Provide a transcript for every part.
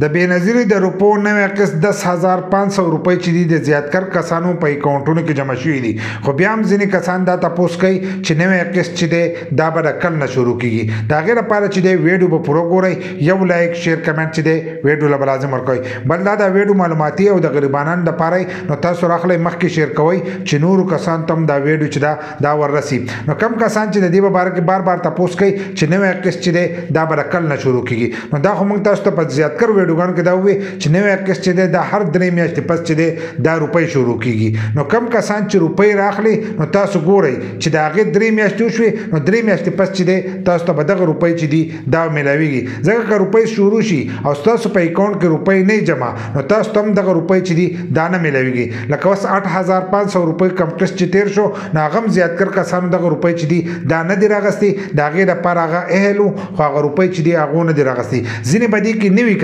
د بېنظیرې د روپو نوې قسط 10,500 روپۍ چې دي د زیاتکر کسانو په اکاونټونو کې جمع شوي دي، خو بیا هم ځینې کسان دا تپوس کوي چې نوې قسط چې دی دا به د کل نه شروع کېږي. د هغې لپاره چې دی ویډیو به پوره ګورئ، یو لایک شیر کمنټ چې دی ویډیو له به لازم ورکوئ. بل دا د ویډیو معلوماتي او د غریبانو دپاره نو تاسو راخلی مخکې شیر کوئ چې نورو کسانو ته هم دا ویډیو چې دا وررسي. نو کم کسان چې د دې په باره کې بار بار تپوس کوي چې نوې قسط چې دی دا به د کل نه شروع کېږي، نو دا خو موږ تاسو ته په زیاتکر ویډیوګانو کې دا ووایي چې نوې قسط چې دی دا هر 3 میاشتې پس چې دی دا روپۍ شروع کېږي. نو کم کسان چې روپۍ راخلي نو تاسو ګورئ چې د هغې 3 میاشتې وشوې نو 3 میاشتې پس چې دی تاسو ته به دغه روپۍ چې دي دا میلاویږي. ځکه که روپۍ شروع شي او ستاسو په اکاونټ کې روپۍ نه جمع نو تاسو ته هم دغه روپۍ چې دي دا نه میلاویږي. لکه اوس 8,500 روپۍ کم قسط چې تېر شو نو هغه هم زیاتکر کسانو دغه روپۍ چې دي دا نه دي راغستې، د هغې دپاره هغه اهل و خو هغه روپۍ چې دي هغو نه دي راغستې. ځینې به دې کې نوي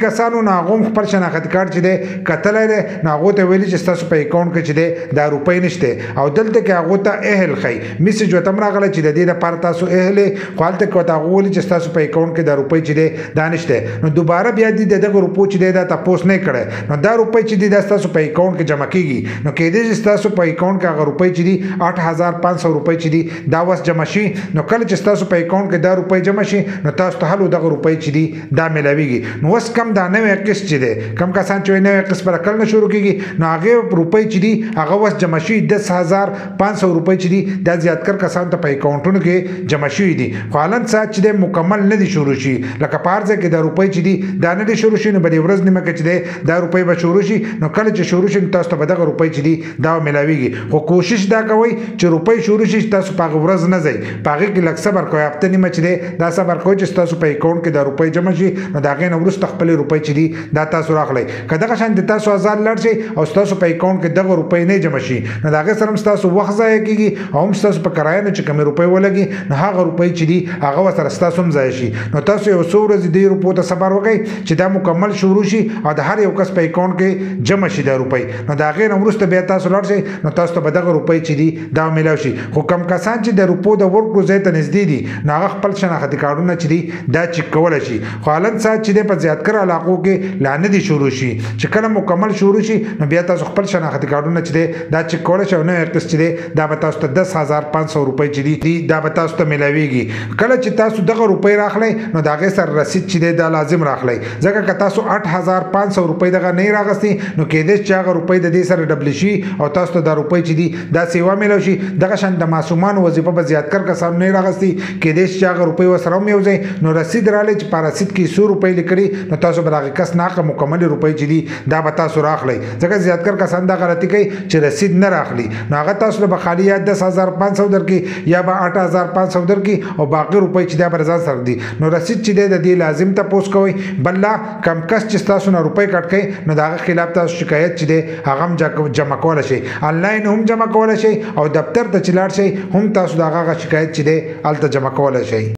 کسانو نو هغو هم خپل شناختي کارت چې دی کتلی دی نو هغو ته ویلي چې ستاسو په اکاونټ کې چې دی دا روپۍ نشته، او دلته کې هغو ته اهل ښایي میسج ورته هم راغلی چې د دې دپاره تاسو اهل یې، خو هلته کې ورته هغو ویلي چې ستاسو په اکاونټ کې دا روپۍ چې دی دا نشته. نو دوباره بیا دې د دغه روپو چې دی دا تپوس نه کړی نو دا روپۍ چې دي دا ستاسو په اکاونټ کې جمع کېږي. نو کېدای شي ستاسو په اکاونټ کې هغه روپۍ چې دي 8,500 روپۍ چې دي دا وس جمع شي. نو کله چې ستاسو په اکاونټ کې دا روپۍ جمع شي نو تاسو ته هلو دغه روپۍ چې دي دا میلاویږي. نو اوس کم دا نوې قسط چې دی کم کسان چې وایي نوې قسط به کله نه شروع کېږي نو هغې روپۍ چې دي هغه اوس جمع شوي 10,500 روپۍ چې دي دا زیاتکر کسانو ته په اکاونټونو کې جمع شوي دي، خو حالن ساعت چې دی مکمل نه دي شروع شي. لکه په هر ځای کې دا روپۍ چې دي دا نه دي شروع شي نو به د ورځ نیمه کې چې دی دا روپۍ به شروع شي. نو کله چې شروع شي نو تاسو ته به دغه روپۍ چې دي دا میلاویږي. خو کوشش دا کوئ چې روپۍ شروع شي تاسو په هغه ورځ نه ځئ، په هغې کې لږ صبر کوئ، هفته نیمه چې دی دا صبر کوئ چې ستاسو په اکاونټ کې دا روپۍ جمع شي نو د هغې نه وروسته خپلې روپۍ چې دي دا تاسو راخلئ. که دغه شان د تاسو آزاد لاړ شئ او ستاسو په اکاونټ کې دغه روپۍ نه جمع شي نو د هغې سره هم ستاسو وخت ضایع کېږي او هم ستاسو په کرایه نه چې کومې روپۍ ولګي نو هغه روپۍ چې دي هغه ورسره ستاسو هم ضایع شي. نو تاسو یو څو ورځې دې روپو ته صبر وکړئ چې دا مکمل شروع شي او د هر یو کس په اکاونټ کې جمع شي دا روپۍ. نو د هغې نه وروسته بیا تاسو لاړ شئ نو تاسو ته به دغه روپۍ چې دي دا میلاو شي. خو کم کسان چې د روپو د ورکړو ځای ته نږدې دي نو هغه خپل شناختي کارډونه چې دي دا چک کولی شي، خو حالن ساعت چې دی په زیاتکر علاقو کې لا نه دي شروع شي. چې کله مکمل شروع شي نو بیا تاسو خپل شناختي کارډونه چې دی دا چک کولی شئ او نوې قسط چې دی دا به تاسو ته 10,500 روپۍ چې دي دا به تاسو ته میلاویږي. کله چې تاسو دغه روپۍ راخلی نو د هغې سره رسید چې دی دا لازم راخلی، ځکه که تاسو 8,500 روپۍ دغه نه راغستې نو کېدای چې هغه روپۍ د دې سره ډبلې شي او تاسو ته دا روپۍ چې دي دا سیوا میلاو شي. دغه شان د ماسومانو وظیفه به زیاتکر کسانو نه راغستې، کېدای شي چې هغه روپۍ ورسره هم یو ځای نو رسید رالی چې په رسید کې 100 روپۍ لیکلي نو تاسو به د هغې کس نه هغه مکملې روپۍ چې دي دا به تاسو راخلی. ځکه زیاتکر کسان دا غلطي کوي چې رسید نه راخلي نو هغه تاسو له به خالي یا 10,500 درکړي یا به 8,500 درکړي او باقي روپۍ چې دا به ځان سره دي. نو رسید چې دی د دې لازم تپوس کوئ. بل لا کم کس چې ستاسو نه روپۍ کټ کوي نو د هغه خلاف تاسو شکایت چې دی هغه هم جمع کولی شئ، آنلاین هم جمع کولی شئ او دفتر ته چې لاړ شئ هم تاسو د هغه شکایت چې دی هلته جمع کولی شئ.